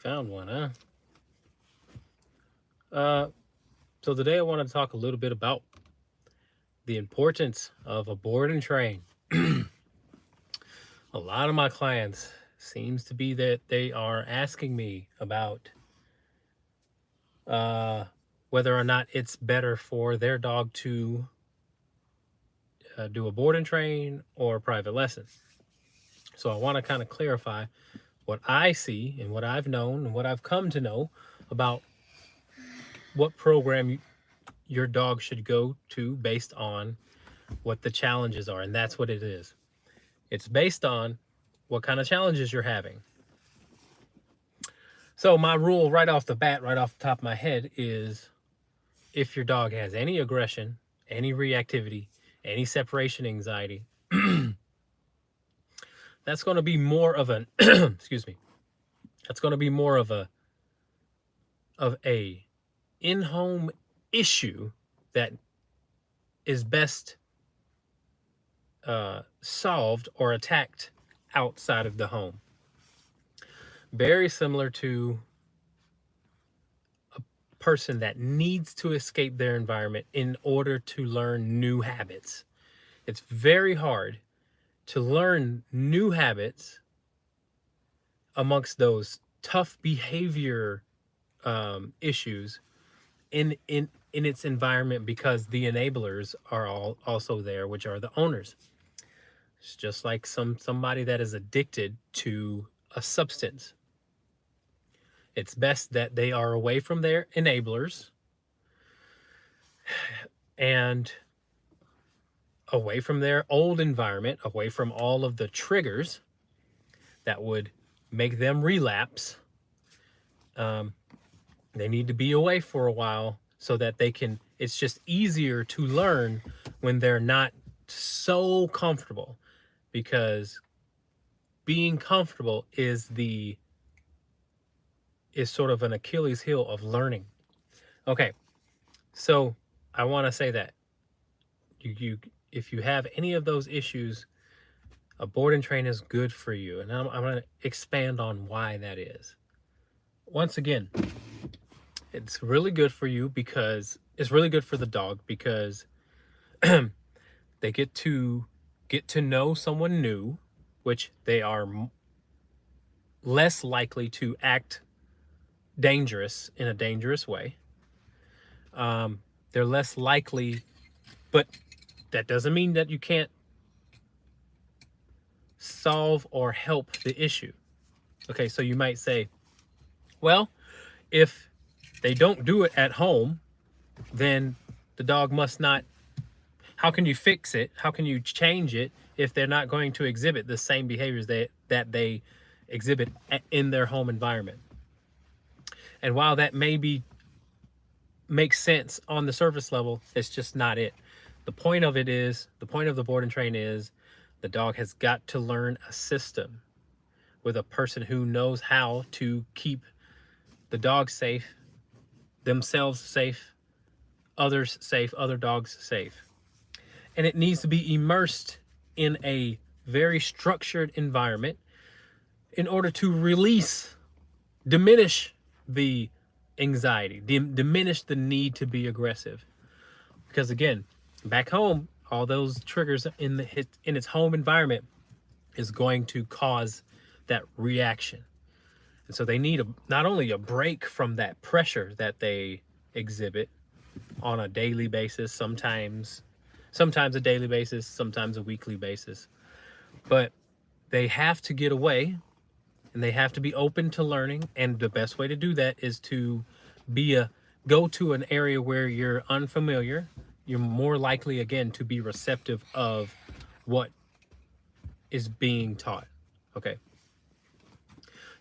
Found one, huh? So today I want to talk a little bit about the importance of a board and train. A lot of my clients seems to be that they are asking me about uh, whether or not it's better for their dog to do a board and train or a private lesson. So I want to kind of clarify what I see and what I've known and what I've come to know about what program your dog should go to based on what the challenges are. And that's what it is. It's based on what kind of challenges you're having. So my rule right off the bat, right off the top of my head, is if your dog has any aggression, any reactivity, any separation anxiety, that's going to be more of an excuse me. That's going to be more of a in-home issue that is best solved or attacked outside of the home. Very similar to a person that needs to escape their environment in order to learn new habits. It's very hard to learn new habits amongst those tough behavior issues in its environment because the enablers are all also there, which are the owners. It's just like somebody that is addicted to a substance. It's best that they are away from their enablers and away from their old environment, away from all of the triggers that would make them relapse. They need to be away for a while so that they can, it's just easier to learn when they're not so comfortable, because being comfortable is sort of an Achilles heel of learning. Okay, so I want to say that you if you have any of those issues, a board and train is good for you, and I'm going to expand on why that is. Once again, it's really good for you because it's really good for the dog because they get to know someone new, which they are less likely to act dangerous in a dangerous way. They're less likely, but that doesn't mean that you can't solve or help the issue. Okay, so you might say, well, if they don't do it at home, then the dog must not. How can you fix it? How can you change it if they're not going to exhibit the same behaviors that they exhibit in their home environment? And while that makes sense on the surface level, it's just not it. The point of the board and train is the dog has got to learn a system with a person who knows how to keep the dog safe, themselves safe, others safe, other dogs safe. And it needs to be immersed in a very structured environment in order to diminish the anxiety, diminish the need to be aggressive. Because again, back home, all those triggers in its home environment is going to cause that reaction. And so they need not only a break from that pressure that they exhibit on a daily basis, sometimes a daily basis, sometimes a weekly basis, but they have to get away and they have to be open to learning. And the best way to do that is to go to an area where you're unfamiliar. You're more likely, again, to be receptive of what is being taught. Okay.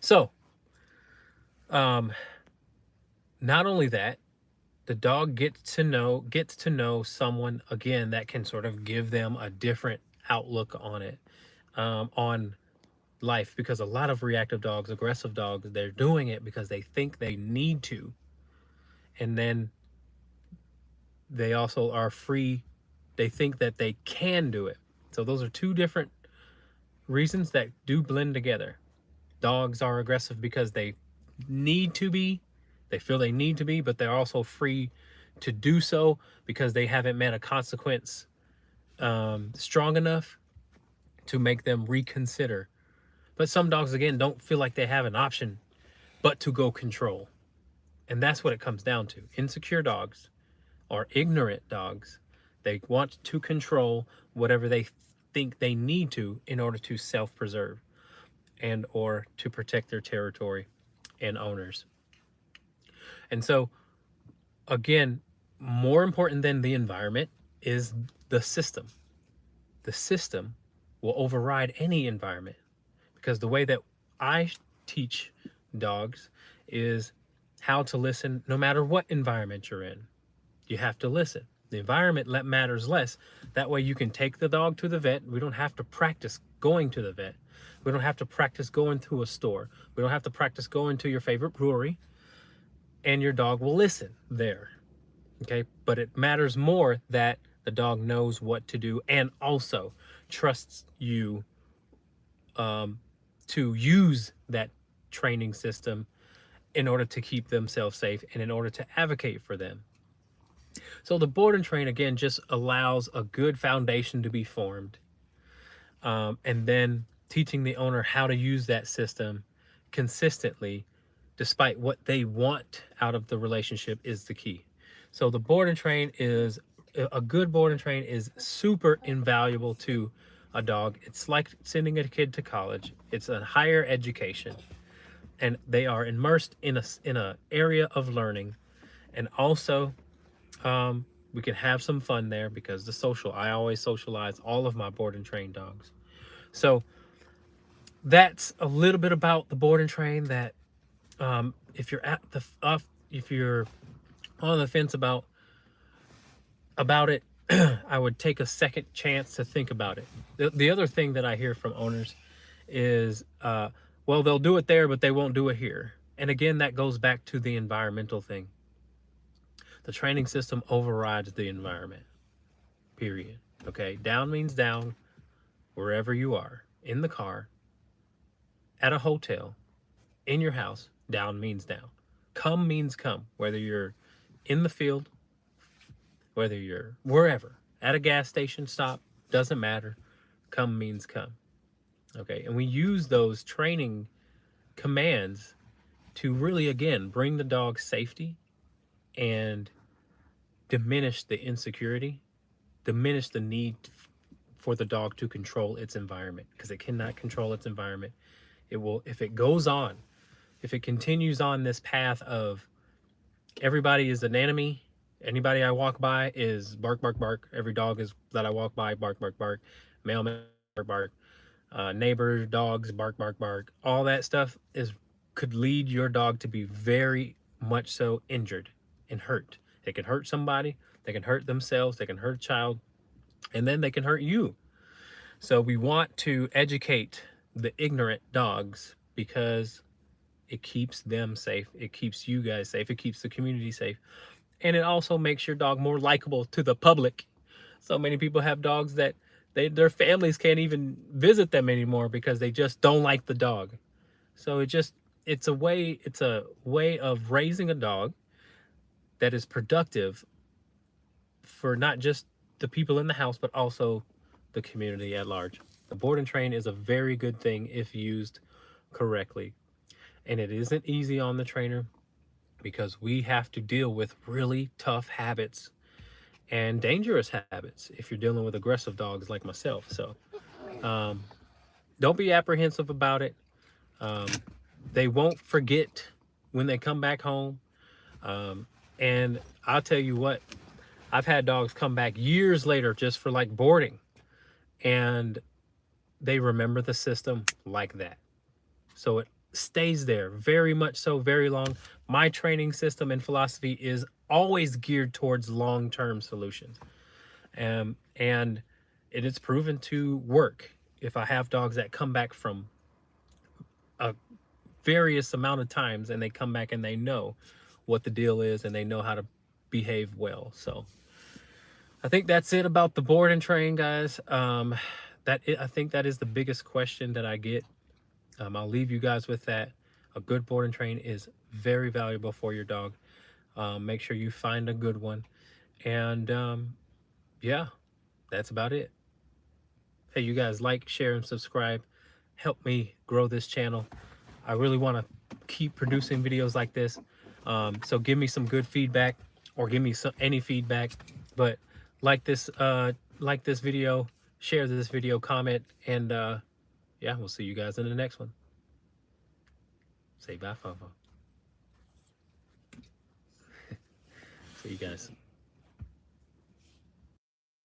So, not only that, the dog gets to know someone, again, that can sort of give them a different outlook on it, on life, because a lot of reactive dogs, aggressive dogs, they're doing it because they think they need to. And then they also are free. They think that they can do it. So those are two different reasons that do blend together. Dogs are aggressive because they need to be, they feel they need to be, but they're also free to do so because they haven't met a consequence strong enough to make them reconsider. But some dogs, again, don't feel like they have an option but to go control. And that's what it comes down to. Insecure dogs or ignorant dogs, they want to control whatever they think they need to in order to self-preserve and or to protect their territory and owners. And so, again, more important than the environment is the system. The system will override any environment, because the way that I teach dogs is how to listen no matter what environment you're in. You have to listen. The environment matters less. That way you can take the dog to the vet. We don't have to practice going to the vet. We don't have to practice going to a store. We don't have to practice going to your favorite brewery. And your dog will listen there. Okay? But it matters more that the dog knows what to do and also trusts you to use that training system in order to keep themselves safe and in order to advocate for them. So the board and train, again, just allows a good foundation to be formed. And then teaching the owner how to use that system consistently, despite what they want out of the relationship, is the key. So the board and train is, a good board and train is super invaluable to a dog. It's like sending a kid to college. It's a higher education, and they are immersed in a area of learning. And also, we can have some fun there because I always socialize all of my board and train dogs. So that's a little bit about the board and train. That if you're if you're on the fence about it, I would take a second chance to think about it. The other thing that I hear from owners is, well, they'll do it there, but they won't do it here. And again, that goes back to the environmental thing. The training system overrides the environment, period. Okay, down means down wherever you are, in the car, at a hotel, in your house. Down means down. Come means come, whether you're in the field, whether you're wherever, at a gas station stop, doesn't matter. Come means come. Okay, and we use those training commands to really, again, bring the dog safety and diminish the insecurity, diminish the need for the dog to control its environment, because it cannot control its environment. It will, if it goes on, if it continues on this path of everybody is an enemy, anybody I walk by is bark, bark, bark. Every dog is that I walk by, bark, bark, bark. Mailman, bark, bark. Neighbor dogs, bark, bark, bark. All that stuff could lead your dog to be very much so injured and hurt. They can hurt somebody, they can hurt themselves, they can hurt a child, and then they can hurt you. So we want to educate the ignorant dogs because it keeps them safe. It keeps you guys safe. It keeps the community safe. And it also makes your dog more likable to the public. So many people have dogs that their families can't even visit them anymore because they just don't like the dog. So it's a way of raising a dog that is productive for not just the people in the house, but also the community at large. The board and train is a very good thing if used correctly. And it isn't easy on the trainer because we have to deal with really tough habits and dangerous habits if you're dealing with aggressive dogs like myself. So don't be apprehensive about it. They won't forget when they come back home. And I'll tell you what, I've had dogs come back years later just for like boarding, and they remember the system like that. So it stays there very much so, very long. My training system and philosophy is always geared towards long-term solutions. And it is proven to work. If I have dogs that come back from a various amount of times and they come back and they know what the deal is and they know how to behave well. So I think that's it about the board and train, guys. I think that is the biggest question that I get. I'll leave you guys with that. A good board and train is very valuable for your dog. Make sure you find a good one. And yeah, that's about it. Hey, you guys, like, share, and subscribe. Help me grow this channel. I really want to keep producing videos like this. So give me some good feedback, or give me any feedback. But like this video, share this video, comment, and yeah, we'll see you guys in the next one. Say bye, Fofo. See you guys.